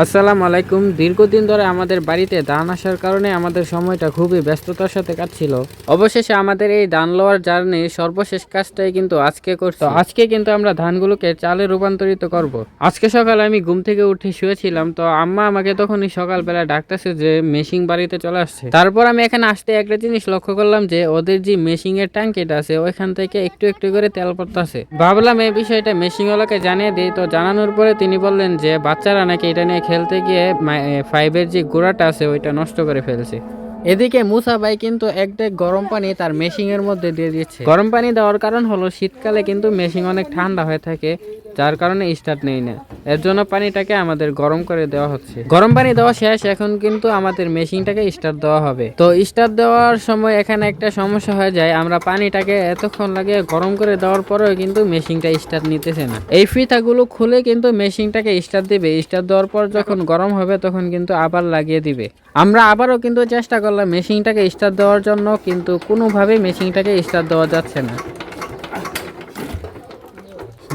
আসসালামু আলাইকুম। দীর্ঘদিন ধরে আমাদের বাড়িতে ধান আসার কারণে আমাদের সময়টা খুবই ব্যস্ততার সাথে কাটছিল। অবশেষে আমাদের এই ধান লওয়ার জার্নির সর্বশেষ কাজটাই কিন্তু আজকে করছি। তো আজকে কিন্তু আমরা ধানগুলোকে চালে রূপান্তরিত করব। আজকে সকালে আমি ঘুম থেকে উঠে শুয়েছিলাম, তো আম্মা আমাকে তখনই সকালবেলা ডাকতেছে যে মেশিন বাড়িতে চলে আসছে। তারপর আমি এখানে আসতে একটা জিনিস লক্ষ্য করলাম যে ওদের যে মেশিন এর ট্যাঙ্কিটা আছে ওইখান থেকে একটু একটু করে তেল পড়তেছে। ভাবলাম এই বিষয়টা মেশিনওয়ালাকে জানিয়ে দিই। তো জানানোর পরে তিনি বললেন যে বাচ্চারা নাকি এটা নিয়ে খেলতে গিয়ে ফাইভের যে গোড়াটা আছে ওইটা নষ্ট করে ফেলছে। এদিকে মুসা ভাই কিন্তু এক ডেক গরম পানি তার মেশিং এর মধ্যে দিয়ে দিচ্ছে। গরম পানি দেওয়ার কারণ হলো শীতকালে কিন্তু মেশিং অনেক ঠান্ডা হয়ে থাকে, যার কারণে স্টার্ট নেই না। এর জন্য পানিটাকে আমাদের গরম করে দেওয়া হচ্ছে। গরম পানি দেওয়া শেষ, এখন কিন্তু আমাদের মেশিনটাকে স্টার্ট দেওয়া হবে। তো স্টার্ট দেওয়ার সময় এখানে একটা সমস্যা হয়ে যায়, আমরা পানিটাকে এতক্ষণ লাগে গরম করে দেওয়ার পরেও কিন্তু মেশিনটা স্টার্ট নিতেছে না। এই ফিতাগুলো খুলে কিন্তু মেশিনটাকে স্টার্ট দিবে। স্টার্ট দেওয়ার পর যখন গরম হবে তখন কিন্তু আবার লাগিয়ে দিবে। আমরা আবারও কিন্তু চেষ্টা করলাম মেশিনটাকে স্টার্ট দেওয়ার জন্য, কিন্তু কোনোভাবেই মেশিনটাকে স্টার্ট দেওয়া যাচ্ছে না।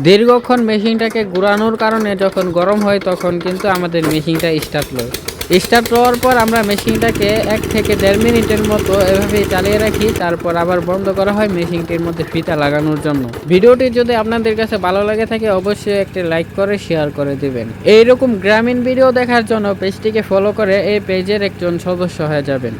দীর্ঘক্ষণ মেশিনটাকে ঘুরানোর কারণে যখন গরম হয় তখন কিন্তু আমাদের মেশিনটা স্টার্ট হওয়ার পর আমরা মেশিনটাকে 1 থেকে 1.5 মিনিটের মতো এভাবেই চালিয়ে রাখি, তারপর আবার বন্ধ করা হয় মেশিনটির মধ্যে ফিতা লাগানোর জন্য। ভিডিওটি যদি আপনাদের কাছে ভালো লাগে থাকে অবশ্যই একটি লাইক করে শেয়ার করে দিবেন। এইরকম গ্রামীণ ভিডিও দেখার জন্য পেজটিকে ফলো করে এই পেজের একজন সদস্য হয়ে যাবেন।